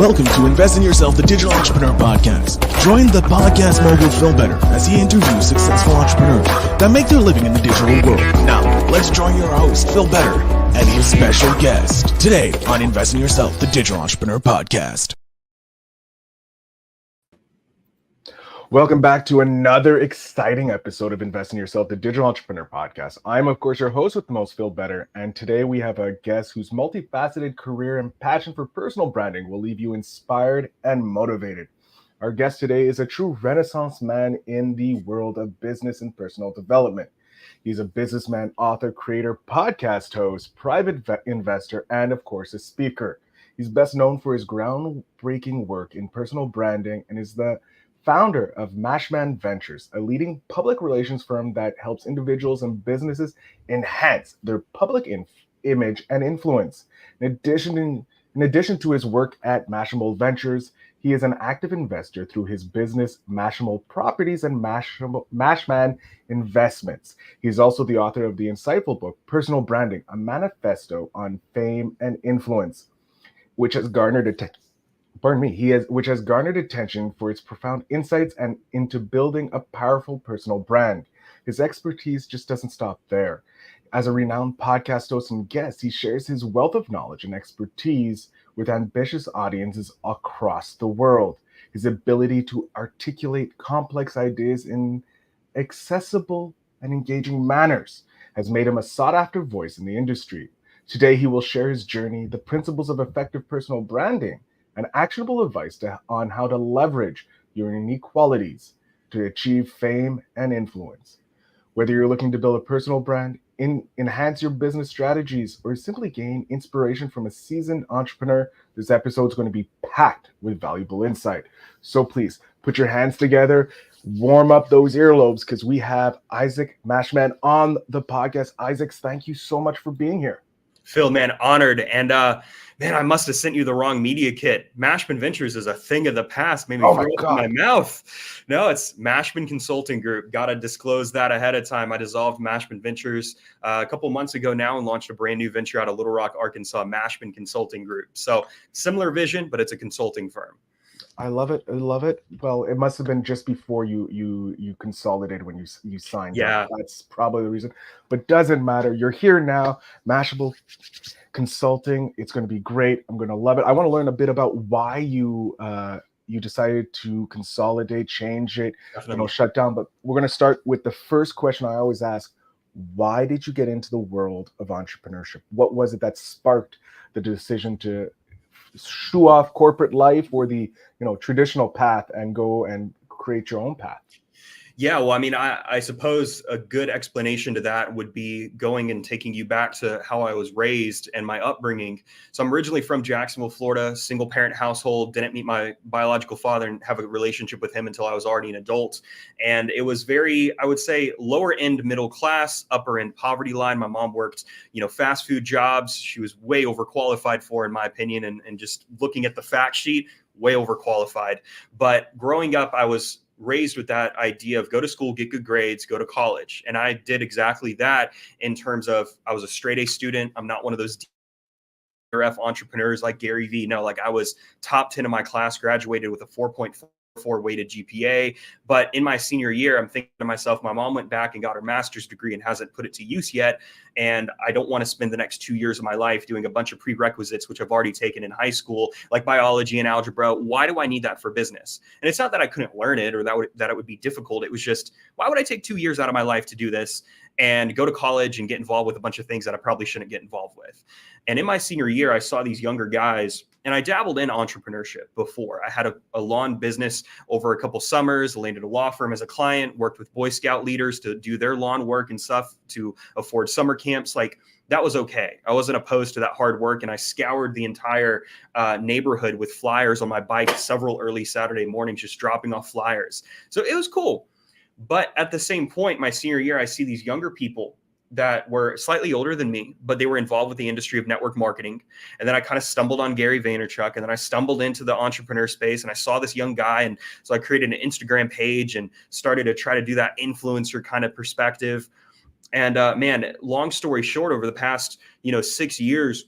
Welcome to Invest in Yourself, the Digital Entrepreneur Podcast. Join the podcast mogul Phil Better as he interviews successful entrepreneurs that make their living in the digital world. Now, let's join your host, Phil Better, and his special guest today on Invest in Yourself, the Digital Entrepreneur Podcast. Welcome back to another exciting episode of Invest in Yourself, the Digital Entrepreneur Podcast. I'm, of course, your host with the most, Phil Better, and today we have a guest whose multifaceted career and passion for personal branding will leave you inspired and motivated. Our guest today is a true Renaissance man in the world of business and personal development. He's a businessman, author, creator, podcast host, private investor, and, of course, a speaker. He's best known for his groundbreaking work in personal branding and is the founder of Mashman Ventures, a leading public relations firm that helps individuals and businesses enhance their public image and influence. In addition to his work at Mashable Ventures, he is an active investor through his business Mashable Properties and Mashman Investments. He's also the author of the insightful book, Personal Branding, a manifesto on fame and influence, which has garnered attention for its profound insights and into building a powerful personal brand. His expertise just doesn't stop there. As a renowned podcast host and guest, he shares his wealth of knowledge and expertise with ambitious audiences across the world. His ability to articulate complex ideas in accessible and engaging manners has made him a sought-after voice in the industry. Today, he will share his journey, the principles of effective personal branding, and actionable advice on how to leverage your unique qualities to achieve fame and influence. Whether you're looking to build a personal brand, enhance your business strategies, or simply gain inspiration from a seasoned entrepreneur, this episode is going to be packed with valuable insight. So please put your hands together, warm up those earlobes, because we have Isaac Mashman on the podcast. Isaac, thank you so much for being here. Phil, man, honored. And man, I must have sent you the wrong media kit. Mashman Ventures is a thing of the past. Maybe throw it in my mouth. No, it's Mashman Consulting Group. Got to disclose that ahead of time. I dissolved Mashman Ventures a couple months ago now and launched a brand new venture out of Little Rock, Arkansas, Mashman Consulting Group. So similar vision, but it's a consulting firm. I love it. I love it. Well, it must have been just before you consolidated when you signed. Yeah, up. That's probably the reason. But doesn't matter. You're here now. Mashable Consulting. It's going to be great. I'm going to love it. I want to learn a bit about why you decided to consolidate, change it, shut down. But we're going to start with the first question I always ask: why did you get into the world of entrepreneurship? What was it that sparked the decision to shoo off corporate life or the traditional path and go and create your own path? Yeah, well, I mean, I suppose a good explanation to that would be going and taking you back to how I was raised and my upbringing. So I'm originally from Jacksonville, Florida, single parent household, didn't meet my biological father and have a relationship with him until I was already an adult. And it was very, I would say, lower end middle class, upper end poverty line. My mom worked, fast food jobs. She was way overqualified for, in my opinion, and just looking at the fact sheet, way overqualified. But growing up, I was raised with that idea of go to school, get good grades, go to college. And I did exactly that in terms of I was a straight A student. I'm not one of those DRF entrepreneurs like Gary Vee. No, like I was top 10 in my class, graduated with a 4.4 weighted GPA. But in my senior year, I'm thinking to myself, my mom went back and got her master's degree and hasn't put it to use yet. And I don't want to spend the next 2 years of my life doing a bunch of prerequisites, which I've already taken in high school, like biology and algebra. Why do I need that for business? And it's not that I couldn't learn it or that it would be difficult. It was just, why would I take 2 years out of my life to do this and go to college and get involved with a bunch of things that I probably shouldn't get involved with? And in my senior year, I saw these younger guys, and I dabbled in entrepreneurship before. I had a lawn business over a couple summers, landed a law firm as a client, worked with Boy Scout leaders to do their lawn work and stuff to afford summer camps. Like that was okay. I wasn't opposed to that hard work. And I scoured the entire neighborhood with flyers on my bike several early Saturday mornings, just dropping off flyers. So it was cool. But at the same point, my senior year, I see these younger people that were slightly older than me, but they were involved with the industry of network marketing. And then I kind of stumbled on Gary Vaynerchuk, and then I stumbled into the entrepreneur space, and I saw this young guy. And so I created an Instagram page and started to try to do that influencer kind of perspective. And man, long story short, over the past, 6 years,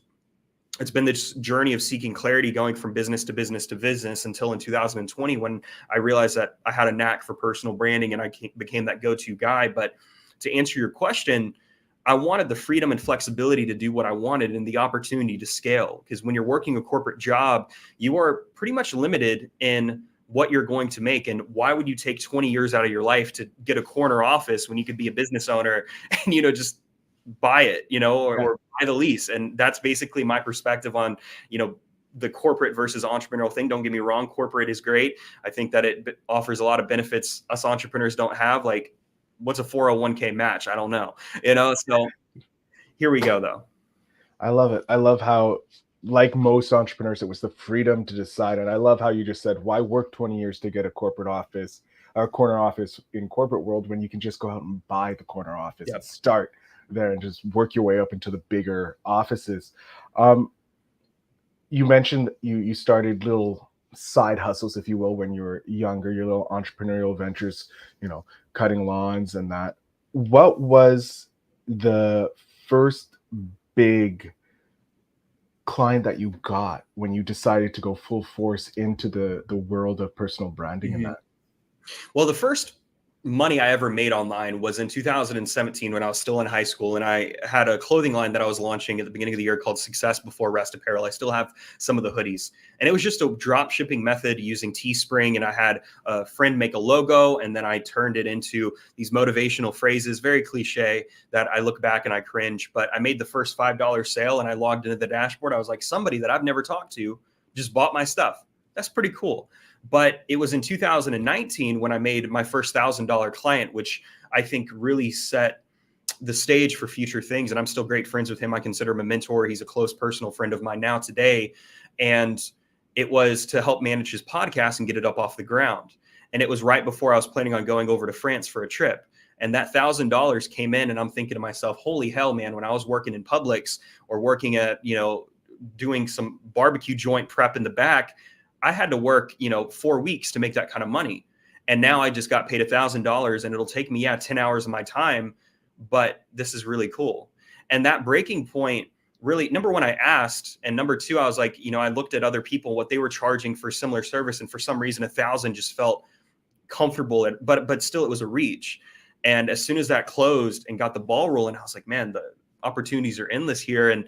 it's been this journey of seeking clarity, going from business to business to business until in 2020, when I realized that I had a knack for personal branding and I became that go-to guy. But to answer your question, I wanted the freedom and flexibility to do what I wanted and the opportunity to scale. Because when you're working a corporate job, you are pretty much limited in what you're going to make. And why would you take 20 years out of your life to get a corner office when you could be a business owner and, just buy it, or buy the lease? And that's basically my perspective on, the corporate versus entrepreneurial thing. Don't get me wrong. Corporate is great. I think that it offers a lot of benefits us entrepreneurs don't have. Like, what's a 401k match? I don't know, so here we go though. I love it. I love how, like most entrepreneurs, it was the freedom to decide. And I love how you just said, why work 20 years to get a corporate office, a corner office in corporate world, when you can just go out and buy the corner office and start there and just work your way up into the bigger offices. You mentioned you started little side hustles, if you will, when you were younger, your little entrepreneurial ventures, cutting lawns and that. What was the first big client that you got when you decided to go full force into the world of personal branding and that? Well, the first money I ever made online was in 2017 when I was still in high school, and I had a clothing line that I was launching at the beginning of the year called Success Before Rest Apparel. I still have some of the hoodies, and it was just a drop shipping method using Teespring. And I had a friend make a logo, and then I turned it into these motivational phrases, very cliche, that I look back and I cringe. But I made the first $5 sale, and I logged into the dashboard. I was like, somebody that I've never talked to just bought my stuff. That's pretty cool. But it was in 2019 when I made my first $1,000 client, which I think really set the stage for future things. And I'm still great friends with him. I consider him a mentor. He's a close personal friend of mine now today. And it was to help manage his podcast and get it up off the ground. And it was right before I was planning on going over to France for a trip. And that $1,000 came in, and I'm thinking to myself, holy hell, man, when I was working in Publix or working at, doing some barbecue joint prep in the back, I had to work, 4 weeks to make that kind of money. And now I just got paid $1,000, and it'll take me, 10 hours of my time, but this is really cool. And that breaking point, really, number one, I asked, and number two, I was like, I looked at other people, what they were charging for similar service. And for some reason, 1,000 just felt comfortable, but still it was a reach. And as soon as that closed and got the ball rolling, I was like, man, the opportunities are endless here. And,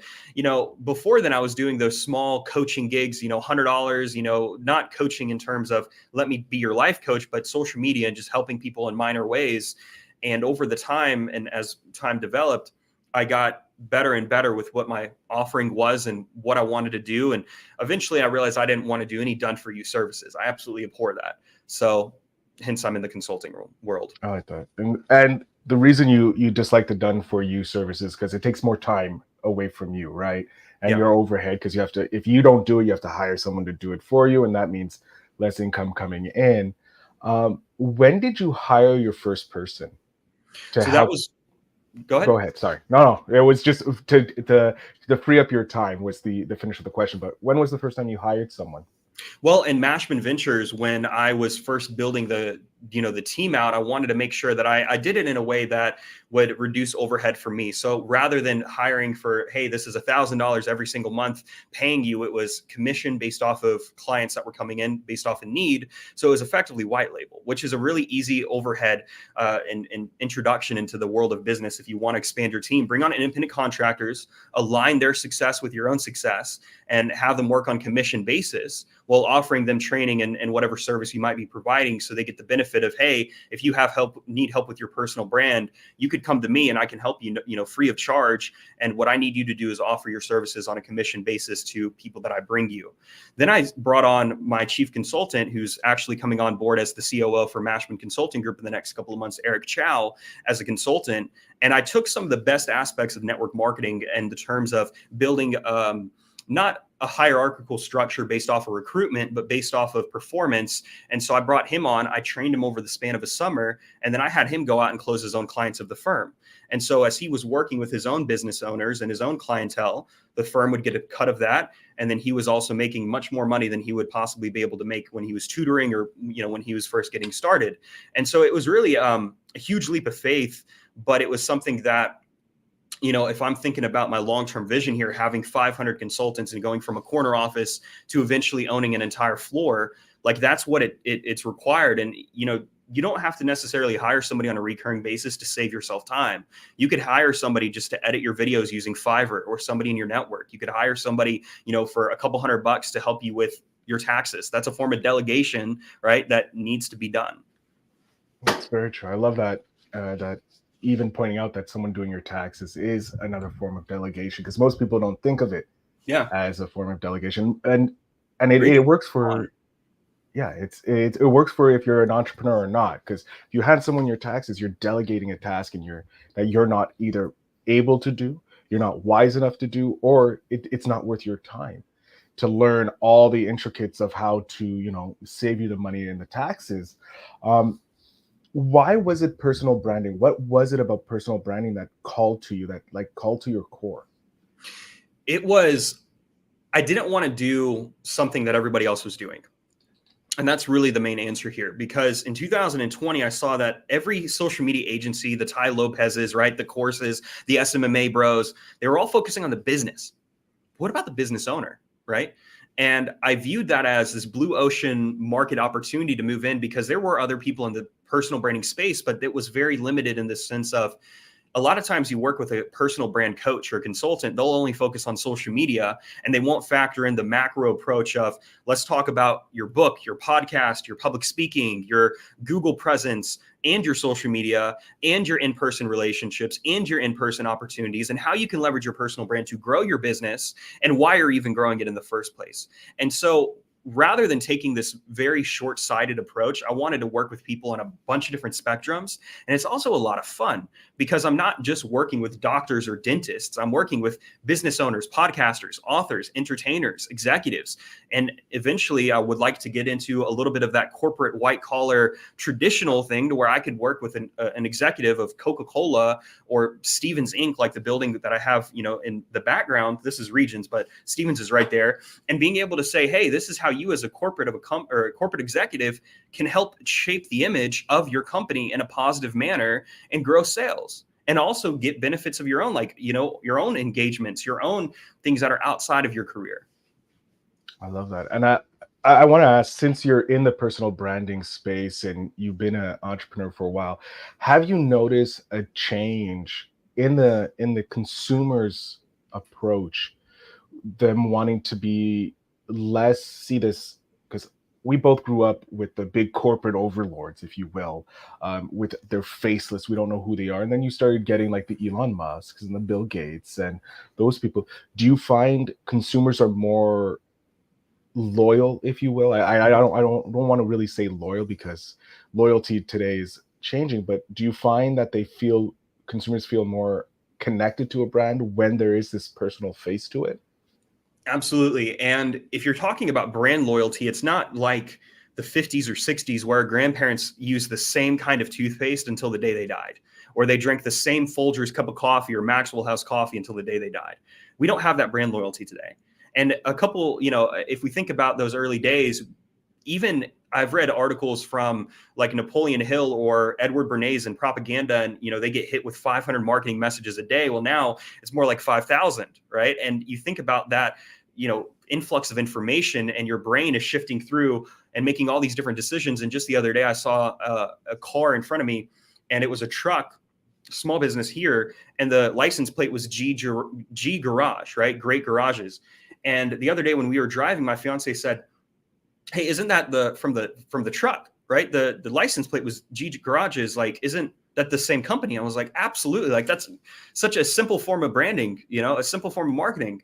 before then I was doing those small coaching gigs, $100, not coaching in terms of let me be your life coach, but social media and just helping people in minor ways. And over the time, and as time developed, I got better and better with what my offering was and what I wanted to do. And eventually I realized I didn't want to do any done for you services. I absolutely abhor that. So hence I'm in the consulting world. I like that. And the reason you dislike the done for you services because it takes more time away from you, right? And your overhead, because you have to, if you don't do it, you have to hire someone to do it for you, and that means less income coming in. When did you hire your first person to help? That was, go ahead. Go ahead. Sorry. No. It was just to free up your time was the finish of the question. But when was the first time you hired someone? Well, in Mashman Ventures, when I was first building the team out, I wanted to make sure that I did it in a way that would reduce overhead for me. So rather than hiring for, hey, this is $1,000 every single month paying you, it was commission based off of clients that were coming in based off a need. So it was effectively white label, which is a really easy overhead and introduction into the world of business. If you want to expand your team, bring on independent contractors, align their success with your own success, and have them work on commission basis while offering them training and whatever service you might be providing, so they get the benefit of, hey, if you need help with your personal brand, you could come to me and I can help you, free of charge. And what I need you to do is offer your services on a commission basis to people that I bring you. Then I brought on my chief consultant, who's actually coming on board as the COO for Mashman Consulting Group in the next couple of months, Eric Chow, as a consultant. And I took some of the best aspects of network marketing in the terms of building not a hierarchical structure based off of recruitment, but based off of performance. And so I brought him on, I trained him over the span of a summer, and then I had him go out and close his own clients of the firm. And so as he was working with his own business owners and his own clientele, the firm would get a cut of that. And then he was also making much more money than he would possibly be able to make when he was tutoring or, when he was first getting started. And so it was really a huge leap of faith, but it was something that if I'm thinking about my long-term vision here, having 500 consultants and going from a corner office to eventually owning an entire floor, like that's what it's required. And, you don't have to necessarily hire somebody on a recurring basis to save yourself time. You could hire somebody just to edit your videos using Fiverr, or somebody in your network. You could hire somebody, for a couple $100 to help you with your taxes. That's a form of delegation, right? That needs to be done. That's very true. I love that, that even pointing out that someone doing your taxes is another form of delegation, because most people don't think of it as a form of delegation. And it works for, it works for if you're an entrepreneur or not, because if you hand someone your taxes, you're delegating a task that you're not either able to do, you're not wise enough to do, or it's not worth your time to learn all the intricacies of how to, save you the money in the taxes. Why was it personal branding? What was it about personal branding that called to you, that called to your core? I didn't want to do something that everybody else was doing. And that's really the main answer here, because in 2020, I saw that every social media agency, the Ty Lopez's, right, the courses, the SMMA bros, they were all focusing on the business. What about the business owner, right? And I viewed that as this blue ocean market opportunity to move in, because there were other people in the personal branding space, but it was very limited in the sense of, a lot of times you work with a personal brand coach or consultant, they'll only focus on social media, and they won't factor in the macro approach of, let's talk about your book, your podcast, your public speaking, your Google presence, and your social media, and your in-person relationships, and your in-person opportunities, and how you can leverage your personal brand to grow your business, and why you're even growing it in the first place. And so rather than taking this very short-sighted approach, I wanted to work with people on a bunch of different spectrums. And it's also a lot of fun, because I'm not just working with doctors or dentists. I'm working with business owners, podcasters, authors, entertainers, executives. And eventually I would like to get into a little bit of that corporate white collar traditional thing, to where I could work with an executive of Coca-Cola or Stevens Inc., like the building that I have, in the background. This is Regions, but Stevens is right there. And being able to say, hey, this is how you as a corporate or a corporate executive can help shape the image of your company in a positive manner and grow sales, and also get benefits of your own, like, your own engagements, your own things that are outside of your career. I love that. And I want to ask, since you're in the personal branding space and you've been an entrepreneur for a while, have you noticed a change in the consumer's approach, them wanting to be less, see this, because we both grew up with the big corporate overlords, if you will, with their faceless, we don't know who they are. And then you started getting like the Elon Musks and the Bill Gates and those people. Do you find consumers are more loyal, if you will? I don't want to really say loyal, because loyalty today is changing, but do you find that consumers feel more connected to a brand when there is this personal face to it? Absolutely. And if you're talking about brand loyalty, it's not like the 50s or 60s where grandparents used the same kind of toothpaste until the day they died, or they drank the same Folgers cup of coffee or Maxwell House coffee until the day they died. We don't have that brand loyalty today. And a couple, if we think about those early days, even I've read articles from like Napoleon Hill or Edward Bernays in Propaganda, and they get hit with 500 marketing messages a day. Well, now it's more like 5,000, right? And you think about that, influx of information, and your brain is shifting through and making all these different decisions. And just the other day, I saw a car in front of me, and it was a truck, small business here, and the license plate was G Garage, right? Great garages. And the other day when we were driving, my fiance said, hey, isn't that from the truck, right? The license plate was G Garages. Like, isn't that the same company? I was like, absolutely. Like, that's such a simple form of branding, a simple form of marketing.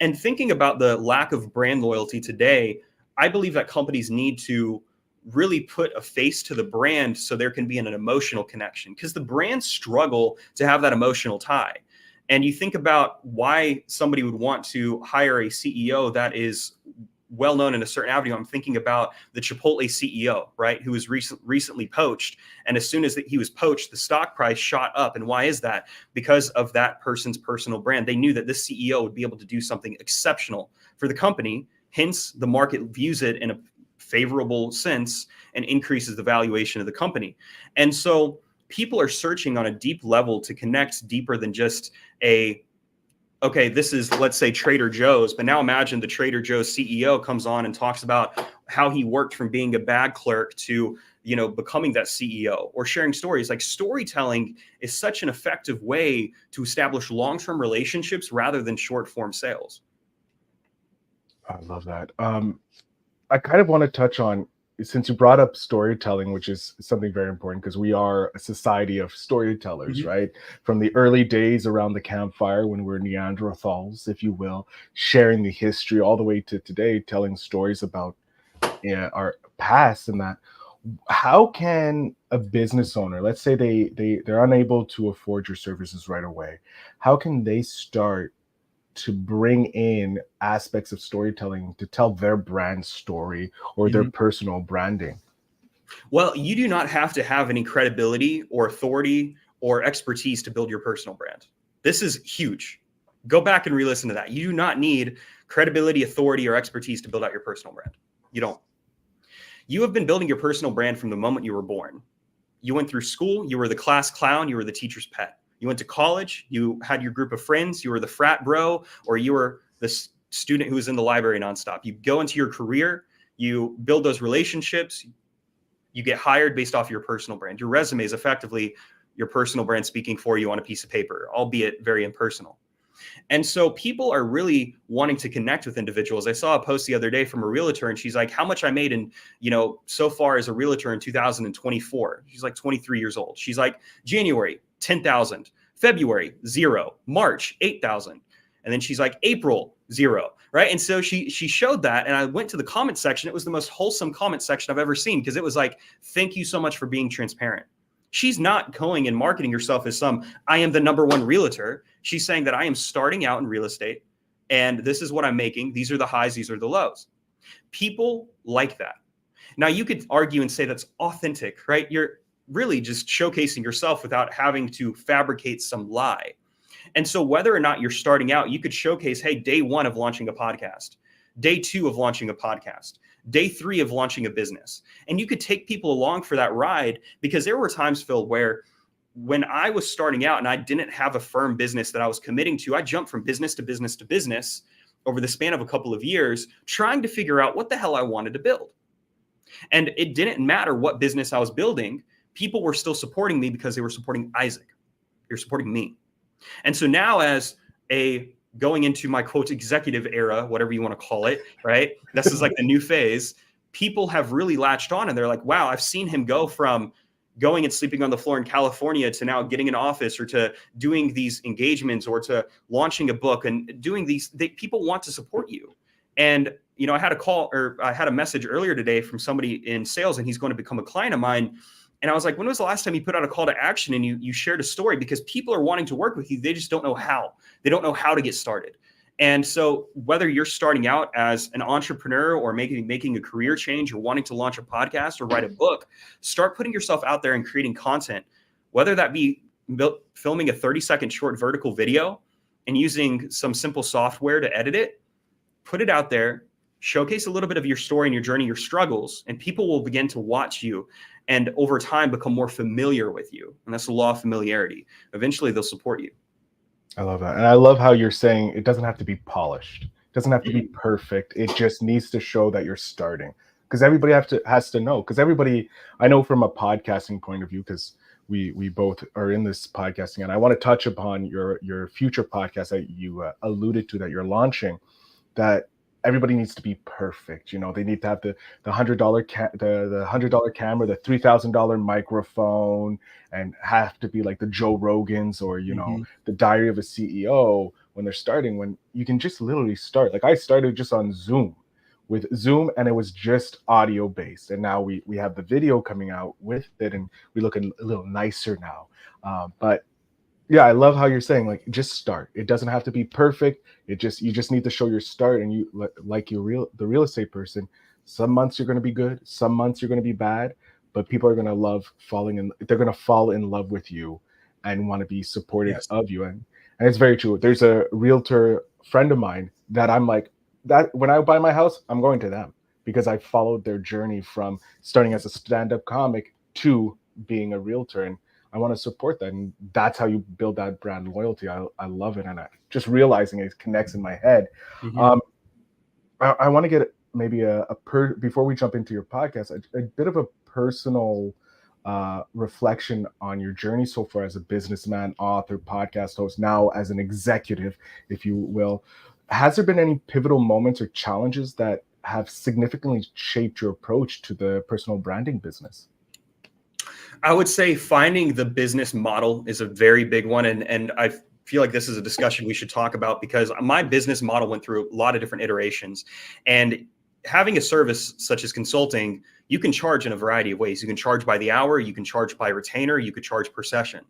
And thinking about the lack of brand loyalty today, I believe that companies need to really put a face to the brand so there can be an emotional connection, because the brands struggle to have that emotional tie. And you think about why somebody would want to hire a CEO that is well known in a certain avenue. I'm thinking about the Chipotle CEO, right, who was recently poached. And as soon as he was poached, the stock price shot up. And why is that? Because of that person's personal brand. They knew that this CEO would be able to do something exceptional for the company. Hence, the market views it in a favorable sense and increases the valuation of the company. And so people are searching on a deep level to connect deeper than just okay, this is, let's say, Trader Joe's, but now imagine the Trader Joe's CEO comes on and talks about how he worked from being a bag clerk to, becoming that CEO, or sharing stories. Like, storytelling is such an effective way to establish long-term relationships rather than short-form sales. I love that. I kind of want to touch on, since you brought up storytelling, which is something very important, because we are a society of storytellers, right? From the early days around the campfire when we're Neanderthals, if you will, sharing the history, all the way to today, telling stories about our past. And that, how can a business owner, let's say they're unable to afford your services right away, how can they start to bring in aspects of storytelling to tell their brand story or their personal branding? Well, you do not have to have any credibility or authority or expertise to build your personal brand. This is huge. Go back and re-listen to that. You do not need credibility, authority, or expertise to build out your personal brand. You don't. You have been building your personal brand from the moment you were born. You went through school, you were the class clown, you were the teacher's pet. You went to college, you had your group of friends, you were the frat bro, or you were the student who was in the library nonstop. You go into your career, you build those relationships, you get hired based off your personal brand. Your resume is effectively your personal brand speaking for you on a piece of paper, albeit very impersonal. And so people are really wanting to connect with individuals. I saw a post the other day from a realtor, and she's like, how much I made in, so far as a realtor in 2024. She's like 23 years old. She's like, January, 10,000, February, 0, March, 8,000. And then she's like, April, 0. Right. And so she showed that. And I went to the comment section. It was the most wholesome comment section I've ever seen, because it was like, thank you so much for being transparent. She's not going and marketing herself as I am the #1 realtor. She's saying that I am starting out in real estate, and this is what I'm making. These are the highs, these are the lows. People like that. Now, you could argue and say that's authentic, right? You're really just showcasing yourself without having to fabricate some lie. And so whether or not you're starting out, you could showcase, hey, day 1 of launching a podcast, day 2 of launching a podcast, day 3 of launching a business. And you could take people along for that ride, because there were times, Phil, where when I was starting out and I didn't have a firm business that I was committing to, I jumped from business to business to business over the span of a couple of years, trying to figure out what the hell I wanted to build. And it didn't matter what business I was building. People were still supporting me because they were supporting Isaac. You're supporting me. And so now, as going into my quote executive era, whatever you want to call it, right? This is like the new phase. People have really latched on, and they're like, wow, I've seen him go from going and sleeping on the floor in California to now getting an office, or to doing these engagements, or to launching a book and doing these. People want to support you. And, I had a message earlier today from somebody in sales, and he's going to become a client of mine. And I was like, when was the last time you put out a call to action and you shared a story? Because people are wanting to work with you. They just don't know how. They don't know how to get started. And so whether you're starting out as an entrepreneur, or making a career change, or wanting to launch a podcast or write a book, start putting yourself out there and creating content, whether that be filming a 30-second short vertical video and using some simple software to edit it. Put it out there, showcase a little bit of your story and your journey, your struggles, and people will begin to watch you, and over time become more familiar with you. And that's the law of familiarity. Eventually they'll support you. I love that. And I love how you're saying it doesn't have to be polished. It doesn't have to be perfect. It just needs to show that you're starting, because everybody has to know. Because everybody, I know from a podcasting point of view, because we both are in this podcasting, and I want to touch upon your future podcast that you alluded to that you're launching, that everybody needs to be perfect. They need to have the $100 the $100 camera, the $3,000 microphone, and have to be like the Joe Rogans, or the Diary of a CEO when they're starting. When you can just literally start. Like, I started just on Zoom, and it was just audio based, and now we have the video coming out with it, and we look a little nicer now. But yeah, I love how you're saying, like, just start. It doesn't have to be perfect. You just need to show your start. And you, like the real estate person, some months you're going to be good, some months you're going to be bad, but people are going to they're going to fall in love with you and want to be supportive of you. And it's very true. There's a realtor friend of mine that I'm like, that when I buy my house, I'm going to them, because I followed their journey from starting as a stand-up comic to being a realtor. And I want to support that. And that's how you build that brand loyalty. I love it. And I just realizing it connects in my head. Mhm. I want to get maybe before we jump into your podcast, a bit of a personal reflection on your journey so far as a businessman, author, podcast host, now as an executive, if you will. Has there been any pivotal moments or challenges that have significantly shaped your approach to the personal branding business? I would say finding the business model is a very big one. And I feel like this is a discussion we should talk about because my business model went through a lot of different iterations. And having a service such as consulting, you can charge in a variety of ways. You can charge by the hour, you can charge by retainer, you could charge per session,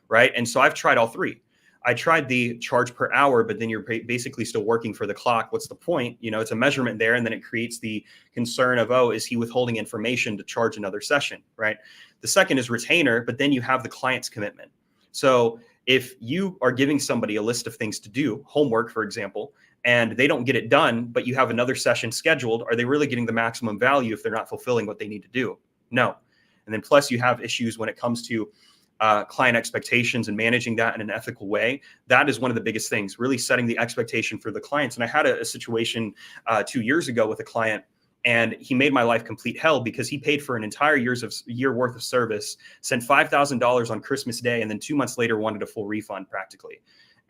right? And so I've tried all three. I tried the charge per hour, but then you're basically still working for the clock. What's the point? You know, it's a measurement there. And then it creates the concern of, oh, is he withholding information to charge another session, right? The second is retainer, but then you have the client's commitment. So if you are giving somebody a list of things to do, homework, for example, and they don't get it done, but you have another session scheduled, are they really getting the maximum value if they're not fulfilling what they need to do? No. And then plus you have issues when it comes to client expectations and managing that in an ethical way. That is one of the biggest things, really setting the expectation for the clients. And I had a situation 2 years ago with a client, and he made my life complete hell because he paid for an entire year worth of service, sent $5,000 on Christmas Day, and then 2 months later wanted a full refund practically.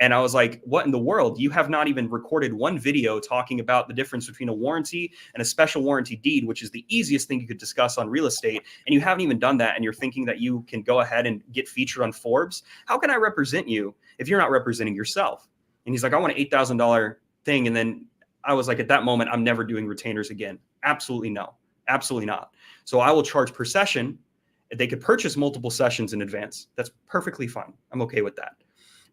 And I was like, what in the world? You have not even recorded one video talking about the difference between a warranty and a special warranty deed, which is the easiest thing you could discuss on real estate. And you haven't even done that. And you're thinking that you can go ahead and get featured on Forbes. How can I represent you if you're not representing yourself? And he's like, I want an $8,000 thing. And then I was like, at that moment, I'm never doing retainers again. Absolutely no, absolutely not. So I will charge per session. They could purchase multiple sessions in advance. That's perfectly fine. I'm okay with that.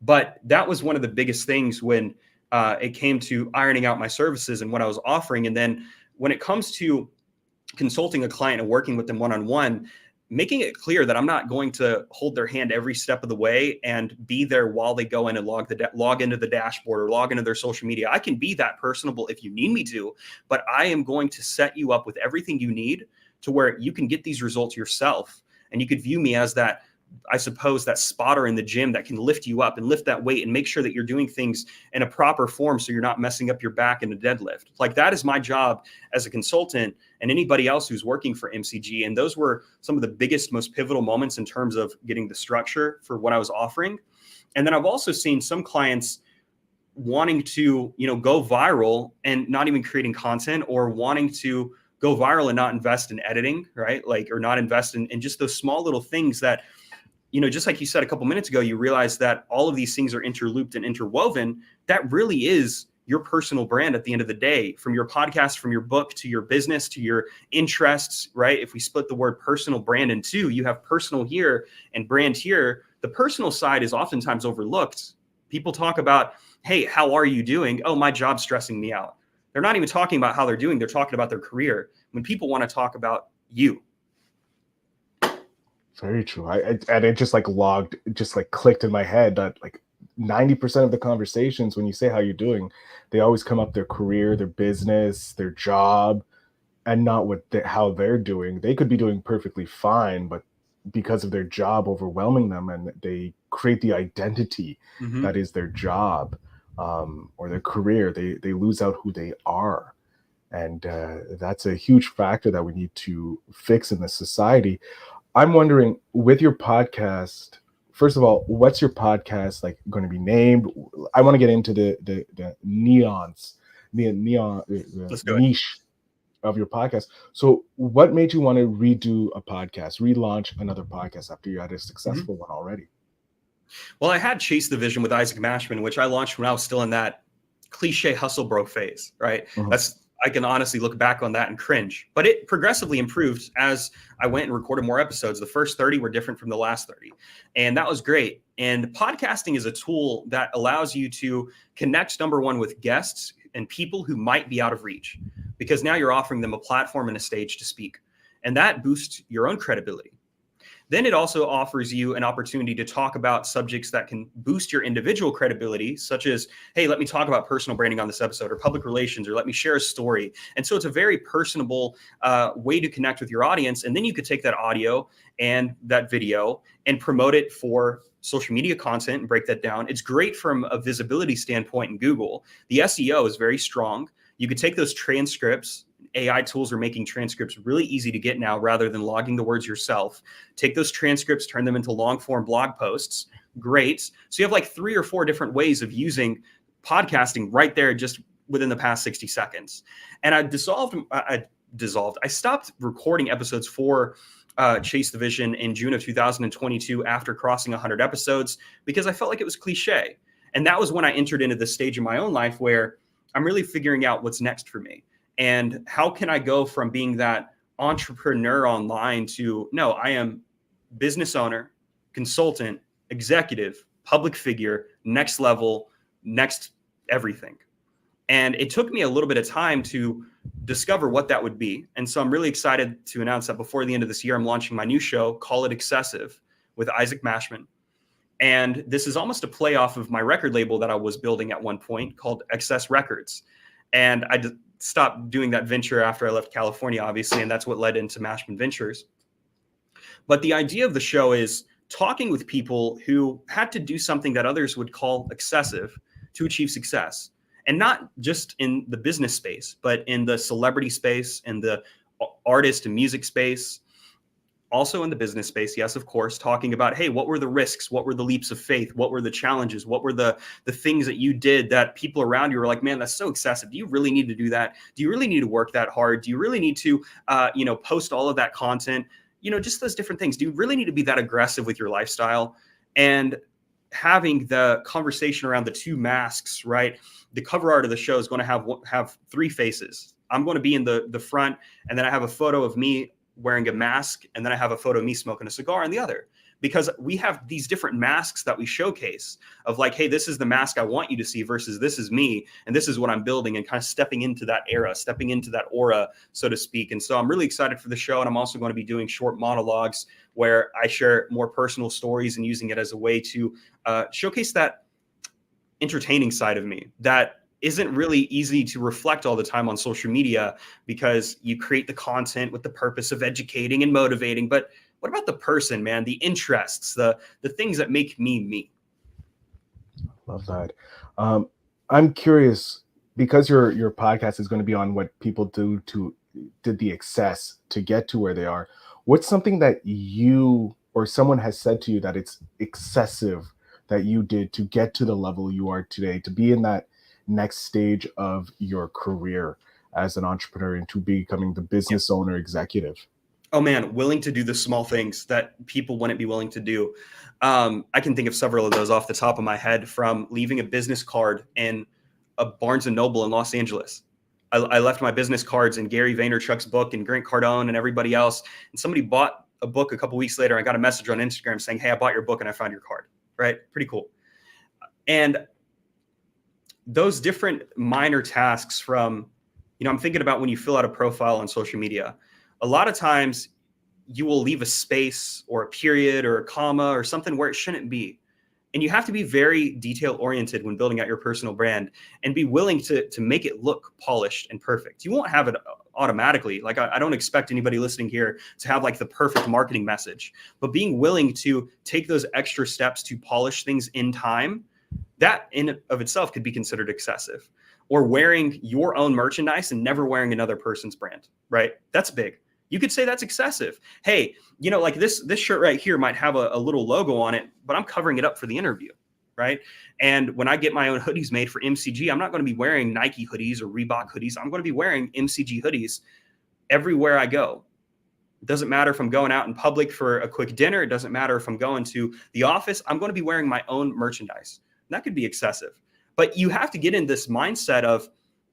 But that was one of the biggest things when it came to ironing out my services and what I was offering. And then when it comes to consulting a client and working with them one-on-one, making it clear that I'm not going to hold their hand every step of the way and be there while they go in and log into the dashboard or log into their social media. I can be that personable if you need me to, but I am going to set you up with everything you need to where you can get these results yourself. And you could view me as that, I suppose, that spotter in the gym that can lift you up and lift that weight and make sure that you're doing things in a proper form so you're not messing up your back in a deadlift. Like that is my job as a consultant and anybody else who's working for MCG. And those were some of the biggest, most pivotal moments in terms of getting the structure for what I was offering. And then I've also seen some clients wanting to, go viral and not even creating content, or wanting to go viral and not invest in editing, right? Like, or not invest in just those small little things that, just like you said a couple minutes ago, you realize that all of these things are interlooped and interwoven. That really is your personal brand at the end of the day, from your podcast, from your book, to your business, to your interests, right? If we split the word personal brand in two, you have personal here and brand here. The personal side is oftentimes overlooked. People talk about, hey, how are you doing? Oh, my job's stressing me out. They're not even talking about how they're doing. They're talking about their career. When people want to talk about you. Very true. And it just clicked in my head that 90% of the conversations, when you say how you're doing, they always come up their career, their business, their job, and not how they're doing. They could be doing perfectly fine, but because of their job overwhelming them, and they create the identity that is their job or their career, they lose out who they are. And that's a huge factor that we need to fix in this society. I'm wondering, with your podcast, first of all, what's your podcast going to be named? I want to get into the niche of your podcast. So what made you want to redo a podcast, relaunch another podcast after you had a successful one already? Well, I had Chase the Vision with Isaac Mashman, which I launched when I was still in that cliche hustle bro phase, right? I can honestly look back on that and cringe, but it progressively improved as I went and recorded more episodes. The first 30 were different from the last 30, and that was great. And podcasting is a tool that allows you to connect, number one, with guests and people who might be out of reach, because now you're offering them a platform and a stage to speak, and that boosts your own credibility. Then it also offers you an opportunity to talk about subjects that can boost your individual credibility, such as, hey, let me talk about personal branding on this episode, or public relations, or let me share a story. And so it's a very personable way to connect with your audience. And then you could take that audio and that video and promote it for social media content and break that down. It's great from a visibility standpoint in Google. The SEO is very strong. You could take those transcripts. AI tools are making transcripts really easy to get now rather than logging the words yourself. Take those transcripts, turn them into long form blog posts. Great. So you have like 3 or 4 different ways of using podcasting right there just within the past 60 seconds. And I stopped recording episodes for Chase the Vision in June of 2022 after crossing 100 episodes because I felt like it was cliche. And that was when I entered into this stage in my own life where I'm really figuring out what's next for me. And how can I go from being that entrepreneur online to, no, I am business owner, consultant, executive, public figure, next level, next everything. And it took me a little bit of time to discover what that would be. And so I'm really excited to announce that before the end of this year, I'm launching my new show, Call It Excessive, with Mashman. And this is almost a play off of my record label that I was building at one point called Excess Records. And I stopped doing that venture after I left California, obviously, and that's what led into Mashman Ventures. But the idea of the show is talking with people who had to do something that others would call excessive to achieve success. And not just in the business space, but in the celebrity space, in the artist and music space, also in the business space, yes, of course, talking about, hey, what were the risks? What were the leaps of faith? What were the challenges? What were the things that you did that people around you were like, man, that's so excessive. Do you really need to do that? Do you really need to work that hard? Do you really need to, post all of that content? Just those different things. Do you really need to be that aggressive with your lifestyle? And having the conversation around the 2 masks, right? The cover art of the show is going to have 3 faces. I'm going to be in the front, and then I have a photo of me wearing a mask, and then I have a photo of me smoking a cigar on the other, because we have these different masks that we showcase of like, hey, this is the mask I want you to see versus this is me, and this is what I'm building, and kind of stepping into that era, stepping into that aura, so to speak. And so I'm really excited for the show, and I'm also going to be doing short monologues where I share more personal stories and using it as a way to showcase that entertaining side of me that isn't really easy to reflect all the time on social media, because you create the content with the purpose of educating and motivating. But what about the person, man? The interests, the things that make me. Love that. I'm curious, because your podcast is going to be on what people did the excess to get to where they are. What's something that you or someone has said to you that it's excessive that you did to get to the level you are today, to be in that next stage of your career as an entrepreneur into becoming the business owner executive? Oh man, willing to do the small things that people wouldn't be willing to do. I can think of several of those off the top of my head, from leaving a business card in a Barnes and Noble in Los Angeles. I left my business cards in Gary Vaynerchuk's book and Grant Cardone and everybody else. And somebody bought a book a couple weeks later. I got a message on Instagram saying, hey, I bought your book and I found your card, right? Pretty cool. And those different minor tasks from, I'm thinking about when you fill out a profile on social media, a lot of times you will leave a space or a period or a comma or something where it shouldn't be. And you have to be very detail oriented when building out your personal brand and be willing to make it look polished and perfect. You won't have it automatically. Like I don't expect anybody listening here to have like the perfect marketing message, but being willing to take those extra steps to polish things in time, that in of itself could be considered excessive. Or wearing your own merchandise and never wearing another person's brand, right? That's big. You could say that's excessive. Hey, like this shirt right here might have a little logo on it, but I'm covering it up for the interview, right? And when I get my own hoodies made for MCG, I'm not going to be wearing Nike hoodies or Reebok hoodies. I'm going to be wearing MCG hoodies everywhere I go. It doesn't matter if I'm going out in public for a quick dinner. It doesn't matter if I'm going to the office. I'm going to be wearing my own merchandise. That could be excessive. But you have to get in this mindset of,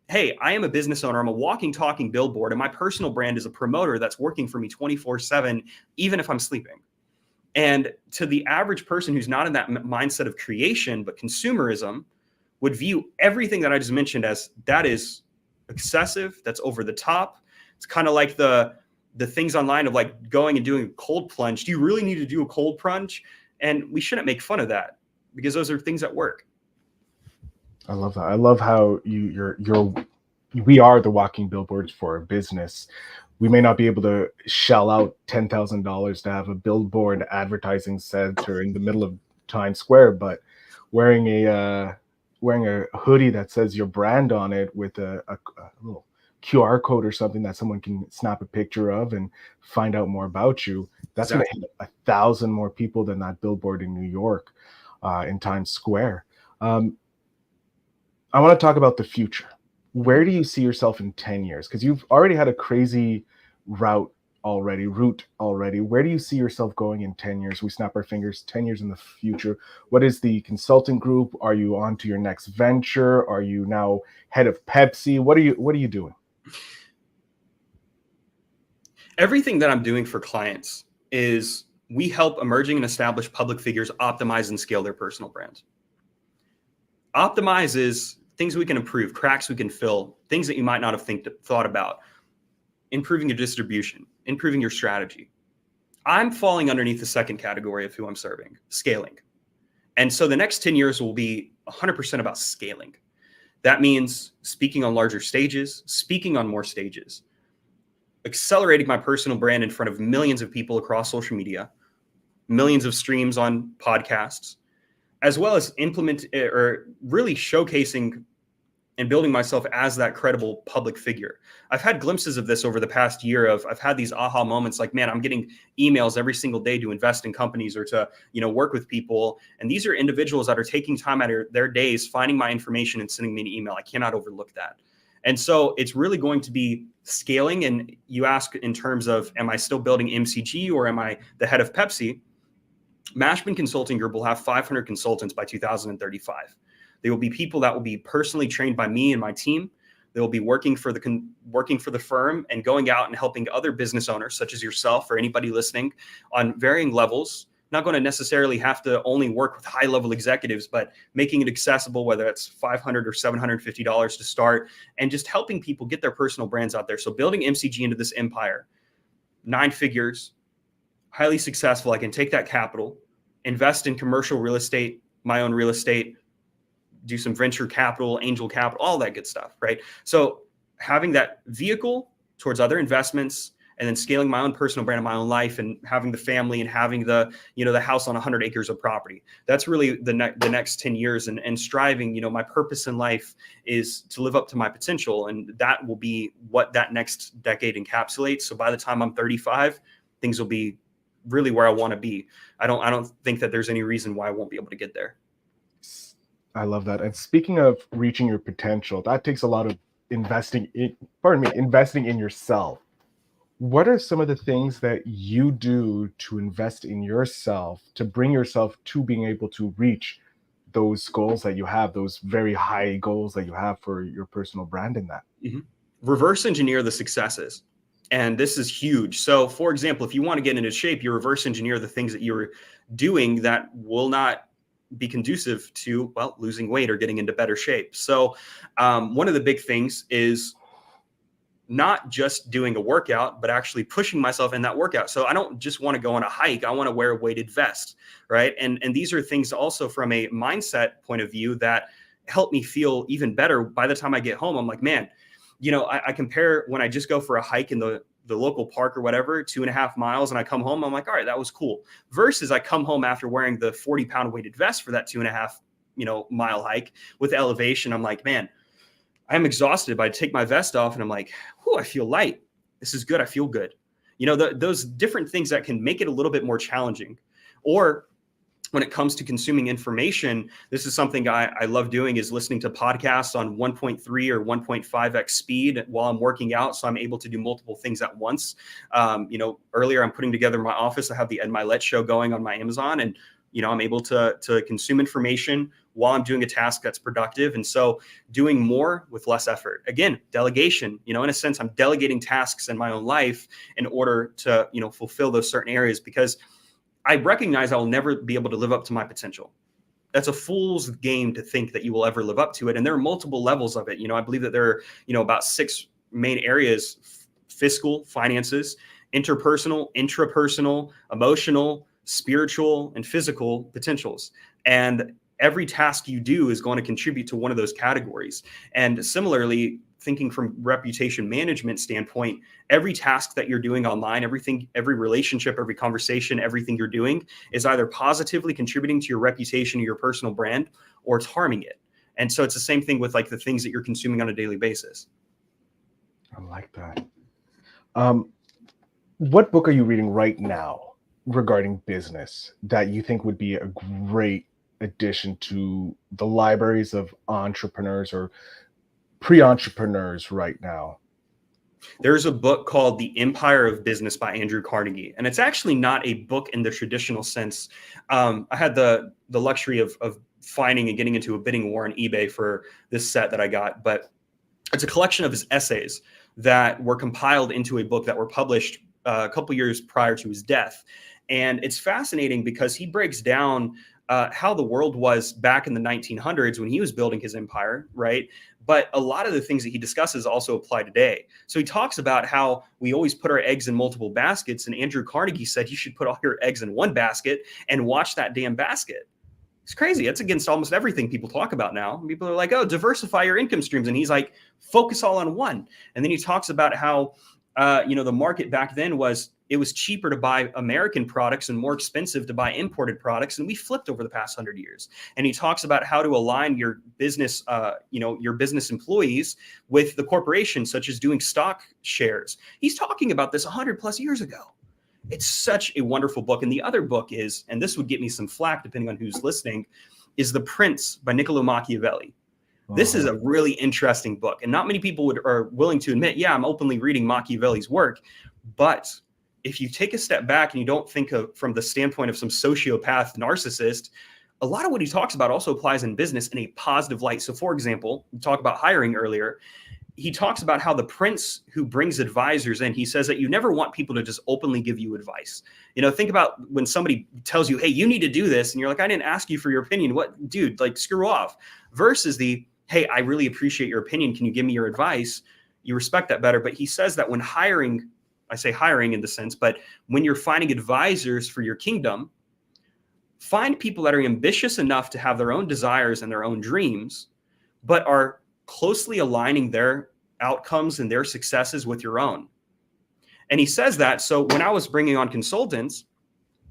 hey, I am a business owner. I'm a walking, talking billboard, and my personal brand is a promoter that's working for me 24/7, even if I'm sleeping. And to the average person who's not in that mindset of creation, but consumerism, would view everything that I just mentioned as that is excessive, that's over the top. It's kind of like the the things online of like going and doing a cold plunge. Do you really need to do a cold plunge? And we shouldn't make fun of that because those are things that work. I love that. I love how we are the walking billboards for a business. We may not be able to shell out $10,000 to have a billboard advertising center in the middle of Times Square, but wearing a hoodie that says your brand on it with a little QR code or something that someone can snap a picture of and find out more about you, that's going to hit 1,000 more people than that billboard in New York, in Times Square. I want to talk about the future. Where do you see yourself in 10 years? Because you've already had a crazy route already. Where do you see yourself going in 10 years? We snap our fingers, 10 years in the future. What is the consulting group? Are you on to your next venture? Are you now head of Pepsi? What are you doing? Everything that I'm doing for clients is we help emerging and established public figures optimize and scale their personal brands. Optimize is things we can improve, cracks we can fill, things that you might not have thought about, improving your distribution, improving your strategy. I'm falling underneath the second category of who I'm serving, scaling. And so the next 10 years will be 100% about scaling. That means speaking on larger stages, speaking on more stages, accelerating my personal brand in front of millions of people across social media, millions of streams on podcasts, as well as really showcasing and building myself as that credible public figure. I've had glimpses of this over the past year I've had these aha moments like, man, I'm getting emails every single day to invest in companies or to, work with people. And these are individuals that are taking time out of their days, finding my information and sending me an email. I cannot overlook that. And so it's really going to be scaling. And you ask in terms of, am I still building MCG or am I the head of Pepsi? Mashman Consulting Group will have 500 consultants by 2035. They will be people that will be personally trained by me and my team. They will be working for the firm and going out and helping other business owners, such as yourself or anybody listening, on varying levels. Not going to necessarily have to only work with high-level executives, but making it accessible, whether it's $500 or $750 to start, and just helping people get their personal brands out there. So building MCG into this empire, 9 figures, highly successful. I can take that capital, invest in commercial real estate, my own real estate, do some venture capital, angel capital, all that good stuff, right? So having that vehicle towards other investments and then scaling my own personal brand in my own life and having the family and having the house on 100 acres of property. That's really the next 10 years and striving, my purpose in life is to live up to my potential. And that will be what that next decade encapsulates. So by the time I'm 35, things will be really where I want to be. I don't think that there's any reason why I won't be able to get there. I love that. And speaking of reaching your potential, that takes a lot of investing in yourself. What are some of the things that you do to invest in yourself, to bring yourself to being able to reach those goals that you have, those very high goals that you have for your personal brand in that? Mm-hmm. Reverse engineer the successes. And this is huge. So for example, if you want to get into shape, you reverse engineer the things that you're doing that will not be conducive to, losing weight or getting into better shape. So one of the big things is not just doing a workout, but actually pushing myself in that workout. So I don't just want to go on a hike. I want to wear a weighted vest, right? And these are things also from a mindset point of view that help me feel even better. By the time I get home, I'm like, man, I compare when I just go for a hike in the local park or whatever, 2.5 miles, and I come home, I'm like, all right, that was cool. Versus I come home after wearing the 40-pound weighted vest for that 2.5 mile hike with elevation. I'm like, man, I'm exhausted, but I take my vest off and I'm like, whew, I feel light. This is good. I feel good. Those different things that can make it a little bit more challenging. Or when it comes to consuming information, this is something I love doing, is listening to podcasts on 1.3 or 1.5x speed while I'm working out. So I'm able to do multiple things at once. Earlier I'm putting together my office. I have the Ed Milet show going on my Amazon, and I'm able to consume information while I'm doing a task that's productive. And so doing more with less effort. Again, delegation, in a sense, I'm delegating tasks in my own life in order to, fulfill those certain areas, because I recognize I will never be able to live up to my potential. That's a fool's game to think that you will ever live up to it. And there are multiple levels of it. I believe that there are, about 6 main areas: fiscal, finances, interpersonal, intrapersonal, emotional, spiritual, and physical potentials. And every task you do is going to contribute to one of those categories. And similarly, thinking from reputation management standpoint, every task that you're doing online, every relationship, every conversation, everything you're doing is either positively contributing to your reputation or your personal brand, or it's harming it. And so it's the same thing with like the things that you're consuming on a daily basis. I like that. What book are you reading right now regarding business that you think would be a great addition to the libraries of entrepreneurs or pre-entrepreneurs right now? There's a book called The Empire of Business by Andrew Carnegie. And it's actually not a book in the traditional sense. I had the luxury of finding and getting into a bidding war on eBay for this set that I got, but it's a collection of his essays that were compiled into a book that were published a couple years prior to his death. And it's fascinating because he breaks down how the world was back in the 1900s when he was building his empire, right? But a lot of the things that he discusses also apply today. So he talks about how we always put our eggs in multiple baskets. And Andrew Carnegie said you should put all your eggs in one basket and watch that damn basket. It's crazy. That's against almost everything people talk about now. People are like, oh, diversify your income streams. And he's like, focus all on one. And then he talks about how, the market back then it was cheaper to buy American products and more expensive to buy imported products. And we flipped over the past 100 years. And he talks about how to align your business, your business employees with the corporation, such as doing stock shares. He's talking about this 100 plus years ago. It's such a wonderful book. And the other book is, and this would get me some flack depending on who's listening, is The Prince by Niccolo Machiavelli. This is a really interesting book. And not many people are willing to admit, yeah, I'm openly reading Machiavelli's work. But if you take a step back and you don't think of from the standpoint of some sociopath narcissist, a lot of what he talks about also applies in business in a positive light. So for example, we talked about hiring earlier. He talks about how the prince who brings advisors in, he says that you never want people to just openly give you advice. Think about when somebody tells you, hey, you need to do this. And you're like, I didn't ask you for your opinion. What, dude, like screw off. Versus hey, I really appreciate your opinion. Can you give me your advice? You respect that better. But he says that when hiring, I say hiring in the sense, but when you're finding advisors for your kingdom, find people that are ambitious enough to have their own desires and their own dreams, but are closely aligning their outcomes and their successes with your own. And he says that. So when I was bringing on consultants,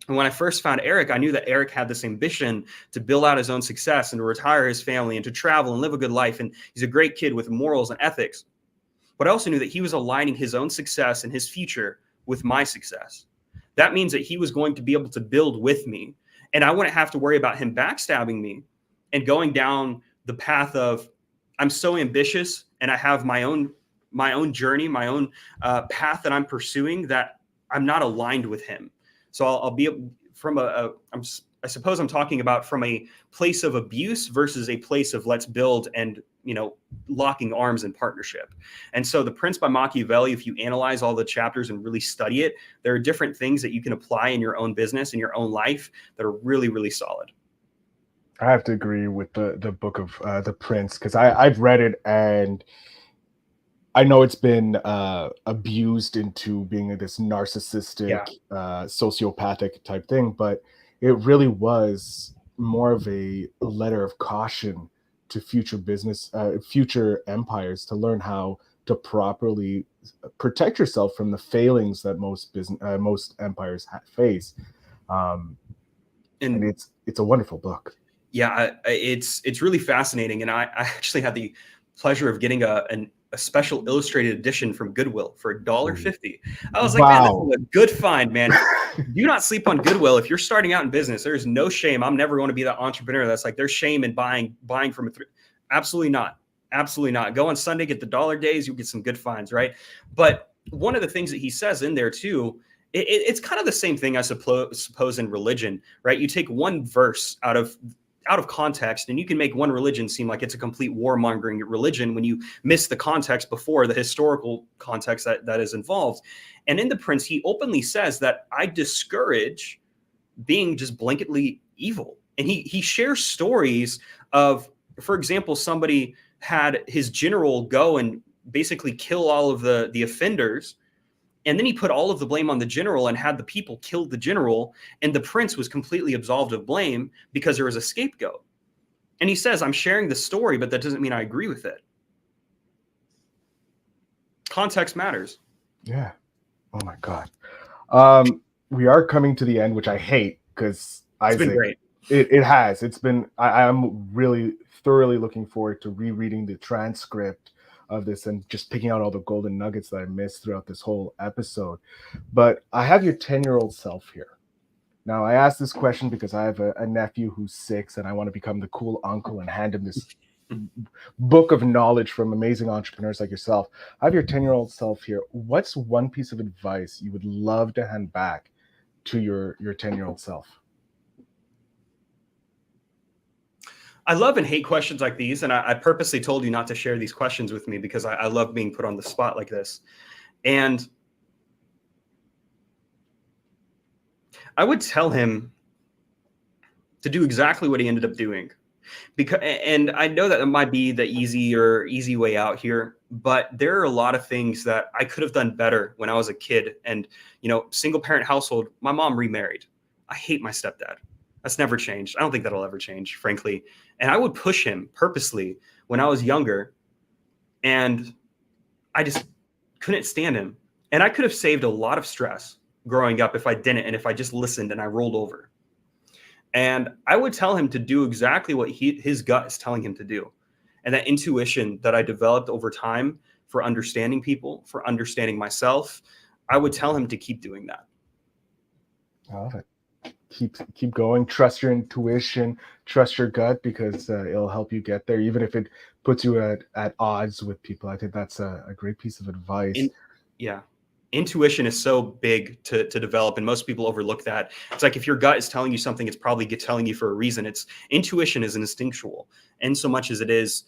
and when I first found Eric, I knew that Eric had this ambition to build out his own success and to retire his family and to travel and live a good life. And he's a great kid with morals and ethics. But I also knew that he was aligning his own success and his future with my success. That means that he was going to be able to build with me. And I wouldn't have to worry about him backstabbing me and going down the path of, I'm so ambitious and I have my own journey, my own path that I'm pursuing, that I'm not aligned with him. So I'll be from I suppose I'm talking about from a place of abuse versus a place of let's build and, locking arms in partnership. And so The Prince by Machiavelli, if you analyze all the chapters and really study it, there are different things that you can apply in your own business, in your own life, that are really, really solid. I have to agree with the book of The Prince, because I've read it and I know it's been abused into being this narcissistic, sociopathic type thing, but it really was more of a letter of caution to future empires, to learn how to properly protect yourself from the failings that most empires face. And it's a wonderful book. Yeah, it's really fascinating, and I actually had the pleasure of getting a special illustrated edition from Goodwill for $1.50. I was like, man, this is a good find, man. Do not sleep on Goodwill. If you're starting out in business, there's no shame. I'm never going to be that entrepreneur that's like, there's shame in buying from absolutely not. Absolutely not. Go on Sunday, get the dollar days, you'll get some good finds, right? But one of the things that he says in there too, it's kind of the same thing, I suppose, in religion, right? You take one verse out of context, and you can make one religion seem like it's a complete warmongering religion when you miss the context before, the historical context that is involved. And in The Prince, he openly says that I discourage being just blanketly evil. And he shares stories of, for example, somebody had his general go and basically kill all of the offenders. And then he put all of the blame on the general and had the people kill the general. And the prince was completely absolved of blame because there was a scapegoat. And he says, I'm sharing the story, but that doesn't mean I agree with it. Context matters. Yeah. Oh my God. We are coming to the end, which I hate because It's been great. It has. It's been. I'm really thoroughly looking forward to rereading the transcript of this and just picking out all the golden nuggets that I missed throughout this whole episode. But I have your 10-year-old self here. Now, I asked this question because I have a nephew who's 6, and I want to become the cool uncle and hand him this book of knowledge from amazing entrepreneurs like yourself. I have your 10-year-old self here. What's one piece of advice you would love to hand back to your 10-year-old self? I love and hate questions like these, and I purposely told you not to share these questions with me because I love being put on the spot like this. And I would tell him to do exactly what he ended up doing. And I know that it might be the easy way out here, but there are a lot of things that I could have done better when I was a kid. And, single parent household, my mom remarried. I hate my stepdad. That's never changed. I don't think that'll ever change, frankly. And I would push him purposely when I was younger, and I just couldn't stand him. And I could have saved a lot of stress growing up if I didn't, and if I just listened and I rolled over. And I would tell him to do exactly what his gut is telling him to do. And that intuition that I developed over time for understanding people, for understanding myself, I would tell him to keep doing that. I love it. Keep going. Trust your intuition. Trust your gut, because it'll help you get there, even if it puts you at odds with people. I think that's a great piece of advice. Intuition is so big to develop, and most people overlook that. It's like if your gut is telling you something, it's probably telling you for a reason. Intuition is instinctual, and so much as it is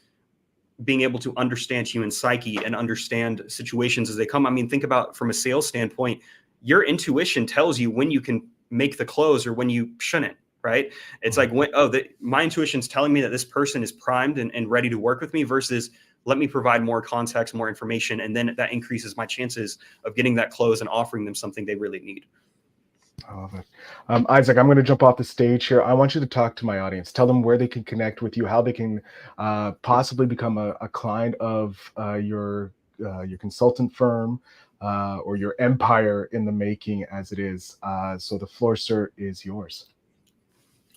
being able to understand human psyche and understand situations as they come. I mean, think about from a sales standpoint, your intuition tells you when you can make the close or when you shouldn't, right? It's like, my intuition's telling me that this person is primed and ready to work with me, versus let me provide more context, more information, and then that increases my chances of getting that close and offering them something they really need. I love it. Isaac, I'm going to jump off the stage here. I want you to talk to my audience. Tell them where they can connect with you, how they can possibly become a client of your consultant firm or your empire in the making as it is. So the floor, sir, is yours.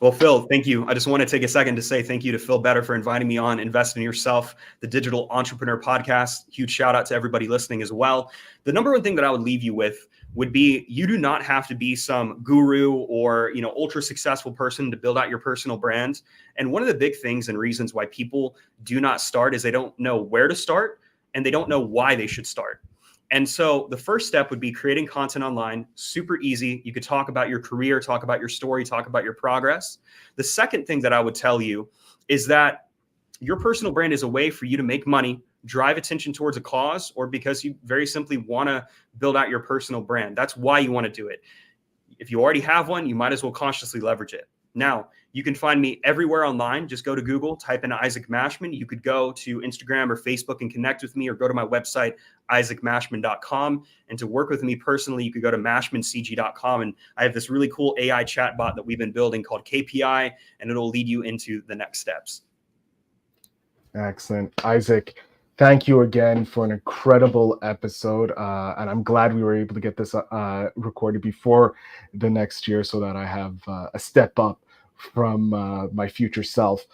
Well, Phil, thank you. I just want to take a second to say thank you to Phil Better for inviting me on Invest in Yourself, the Digital Entrepreneur Podcast. Huge shout out to everybody listening as well. The number one thing that I would leave you with would be, you do not have to be some guru or, ultra successful person to build out your personal brand. And one of the big things and reasons why people do not start is they don't know where to start, and they don't know why they should start. And so the first step would be creating content online. Super easy. You could talk about your career, talk about your story, talk about your progress. The second thing that I would tell you is that your personal brand is a way for you to make money, drive attention towards a cause, or because you very simply want to build out your personal brand. That's why you want to do it. If you already have one, you might as well consciously leverage it. Now, you can find me everywhere online. Just go to Google, type in Isaac Mashman. You could go to Instagram or Facebook and connect with me, or go to my website, isaacmashman.com. And to work with me personally, you could go to mashmancg.com. And I have this really cool AI chatbot that we've been building called KPI, and it'll lead you into the next steps. Excellent. Isaac, thank you again for an incredible episode. And I'm glad we were able to get this recorded before the next year, so that I have a step up from my future self.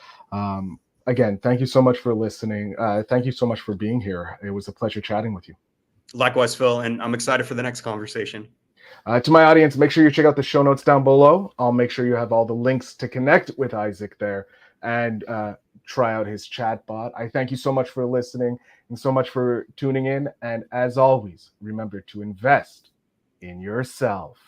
Again, thank you so much for listening. Thank you so much for being here. It was a pleasure chatting with you. Likewise, Phil, and I'm excited for the next conversation. To my audience, make sure you check out the show notes down below. I'll make sure you have all the links to connect with Isaac there, and try out his chatbot. I thank you so much for listening and so much for tuning in. And as always, remember to invest in yourself.